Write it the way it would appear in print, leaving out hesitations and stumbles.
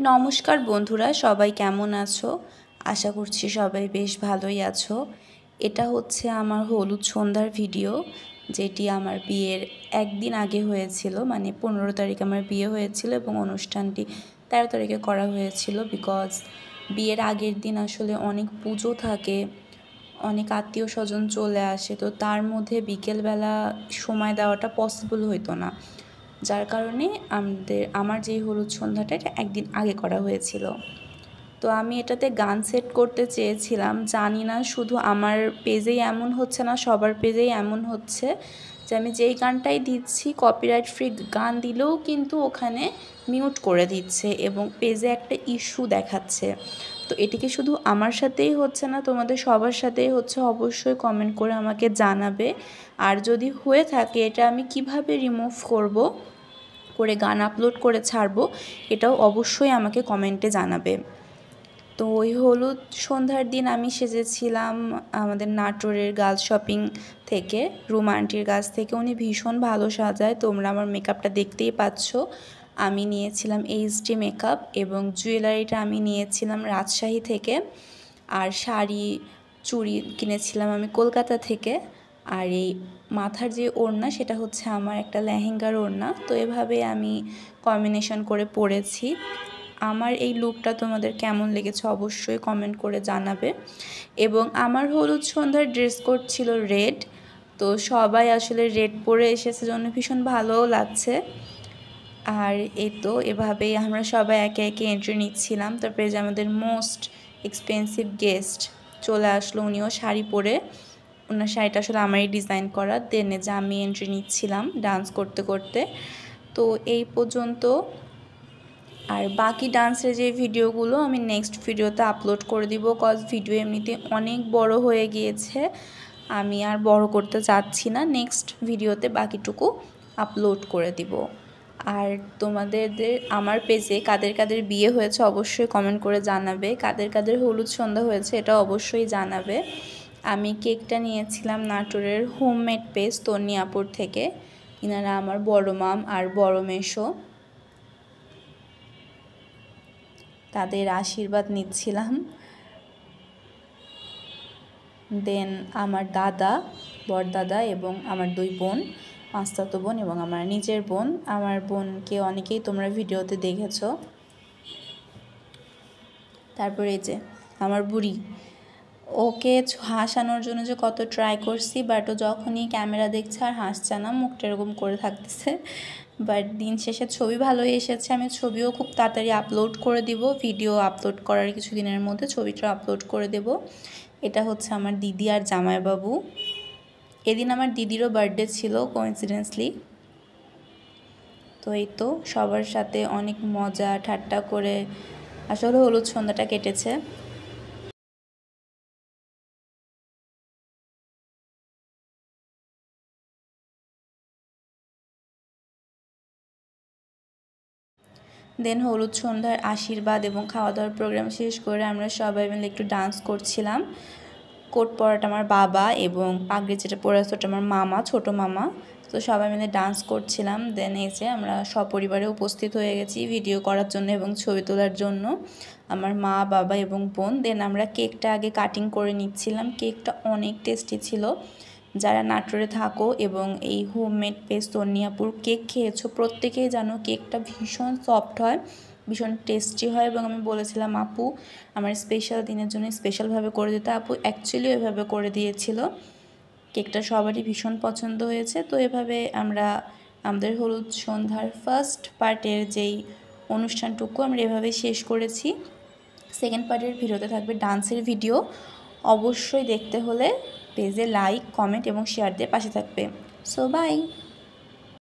নমস্কার বন্ধুরা, সবাই কেমন আছো? আশা করছি সবাই বেশ ভালোই আছো। এটা হচ্ছে আমার হলুদ সন্ধ্যার ভিডিও, যেটি আমার বিয়ের একদিন আগে হয়েছিল। মানে 15 তারিখ আমার বিয়ে হয়েছিল এবং অনুষ্ঠানটি 13 তারিখে করা হয়েছিল। বিকজ বিয়ের আগের দিন আসলে অনেক পুজো থাকে, অনেক আত্মীয় স্বজন চলে আসে, তো তার মধ্যে বিকেলবেলা সময় দেওয়াটা পসিবল হতো না। যার কারণে আমার যেই হলুদ সন্ধ্যাটা এটা একদিন আগে করা হয়েছিল। তো আমি এটাতে গান সেট করতে চেয়েছিলাম, জানি না শুধু আমার পেজেই এমন হচ্ছে না, সবার পেজেই এমন হচ্ছে যে আমি যেই গানটাই দিচ্ছি কপিরাইট ফ্রি গান দিলেও কিন্তু ওখানে মিউট করে দিচ্ছে এবং পেজে একটা ইস্যু দেখাচ্ছে। তো এটিকে শুধু আমার সাথেই হচ্ছে না, তোমাদের সবার সাথেই হচ্ছে। অবশ্যই কমেন্ট করে আমাকে জানাবে। আর যদি হয়ে থাকে এটা আমি কিভাবে রিমুভ করে গান আপলোড করে ছাড়বো, এটাও অবশ্যই আমাকে কমেন্টে জানাবে। তো ওই হলুদ সন্ধ্যার দিন আমি সেজেছিলাম আমাদের নাটোরের গার্লস শপিং থেকে, রুমা আন্টির কাছ থেকে। উনি ভীষণ ভালো সাজায়, তোমরা আমার মেকআপটা দেখতেই পাচ্ছ। আমি নিয়েছিলাম এইচডি মেকআপ এবং জুয়েলারিটা আমি নিয়েছিলাম রাজশাহী থেকে। আর শাড়ি চুড়ি কিনেছিলাম আমি কলকাতা থেকে। আর এই মাথার যে ওড়না সেটা হচ্ছে আমার একটা লেহেঙ্গার ওড়না। তো এভাবে আমি কম্বিনেশন করে পরেছি। আমার এই লুকটা তোমাদের কেমন লেগেছে অবশ্যই কমেন্ট করে জানাবে। এবং আমার হলুদ সন্ধ্যার ড্রেস কোড ছিল রেড। তো সবাই আসলে রেড পরে এসেছে জন্য ভীষণ ভালোও লাগছে। আর এই তো এভাবেই আমরা সবাই একে একে এন্ট্রি নিচ্ছিলাম। তারপরে যে আমাদের মোস্ট এক্সপেন্সিভ গেস্ট চলে আসলো, উনিও শাড়ি পরে। ওনার শাড়িটা আসলে আমারই ডিজাইন করা। দেনে যে আমি এন্ট্রি নিচ্ছিলাম ডান্স করতে করতে। তো এই পর্যন্ত। আর বাকি ডান্সের যে ভিডিওগুলো আমি নেক্সট ভিডিওতে আপলোড করে দিব, কজ ভিডিও এমনিতে অনেক বড় হয়ে গিয়েছে, আমি আর বড় করতে চাচ্ছি না। নেক্সট ভিডিওতে বাকিটুকু আপলোড করে দিব। আর তোমাদের আমার পেজে কাদের কাদের বিয়ে হয়েছে অবশ্যই কমেন্ট করে জানাবে, কাদের কাদের হলুদ সন্ধ্যা হয়েছে এটা অবশ্যই জানাবে। আমি কেকটা নিয়েছিলাম নাটোরের হোমমেড পেজ তন্নিয়াপুর থেকে। ইনারা আমার বড় মাম আর বড় মেশো, তাদের আশীর্বাদ নিচ্ছিলাম। দেন আমার দাদা, বড়দাদা এবং আমার 2 বোন, মাস্তাতো বোন এবং আমার নিজের বোন। আমার বোনকে অনেকেই তোমরা ভিডিওতে দেখেছো। তারপরে এই যে আমার বুড়ি, ওকে হাসানোর জন্য যে কত ট্রাই করছি, বাট ও যখনই ক্যামেরা দেখছে আর হাসছে না, মুখটা এরকম করে থাকতেছে। বাট দিন শেষে ছবি ভালোই এসেছে। আমি ছবিও খুব তাড়াতাড়ি আপলোড করে দিব, ভিডিও আপলোড করার কিছুদিনের মধ্যে ছবিটা আপলোড করে দেব। এটা হচ্ছে আমার দিদি আর জামাইবাবু। এদিন আমার দিদিরও বার্থডে ছিল কোইন্সিডেন্সলি। তো এই তো সবার সাথে অনেক মজা ঠাট্টা করে আসলে হলুদ সন্ধ্যাটা কেটেছে। দেন হলুদ সন্ধ্যার আশীর্বাদ এবং খাওয়া দাওয়ার প্রোগ্রাম শেষ করে আমরা সবাই মিলে একটু ডান্স করছিলাম। কোট পরাটা আমার বাবা এবং পাগড়ি যেটা পরে আছে ওটা আমার মামা, ছোট মামা। তো সবাই মিলে ডান্স করছিলাম। দেন এই যে আমরা সপরিবারে উপস্থিত হয়ে গেছি ভিডিও করার জন্য এবং ছবি তোলার জন্য, আমার মা, বাবা এবং বোন। দেন আমরা কেকটা আগে কাটিং করে নিচ্ছিলাম। কেকটা অনেক টেস্টি ছিল। যারা নাটোরে থাকো এবং এই হোমমেড পেজ তন্নিয়াপুর কেক খেয়েছো প্রত্যেকেই জানো কেকটা ভীষণ সফট হয়, ভীষণ টেস্টি হয়। এবং আমি বলেছিলাম আপু আমার স্পেশাল দিনের জন্য স্পেশালভাবে করে দিতে, আপু অ্যাকচুয়ালি এভাবে করে দিয়েছিল। কেকটা সবারই ভীষণ পছন্দ হয়েছে। তো এভাবে আমরা আমাদের হলুদ সন্ধ্যার ফার্স্ট পার্টের যেই অনুষ্ঠানটুকু আমরা এভাবে শেষ করেছি। সেকেন্ড পার্টের ভিডিওতে থাকবে ডান্সের ভিডিও, অবশ্যই দেখতে হলে পেজে লাইক, কমেন্ট এবং শেয়ার দিয়ে পাশে থাকবে। So by.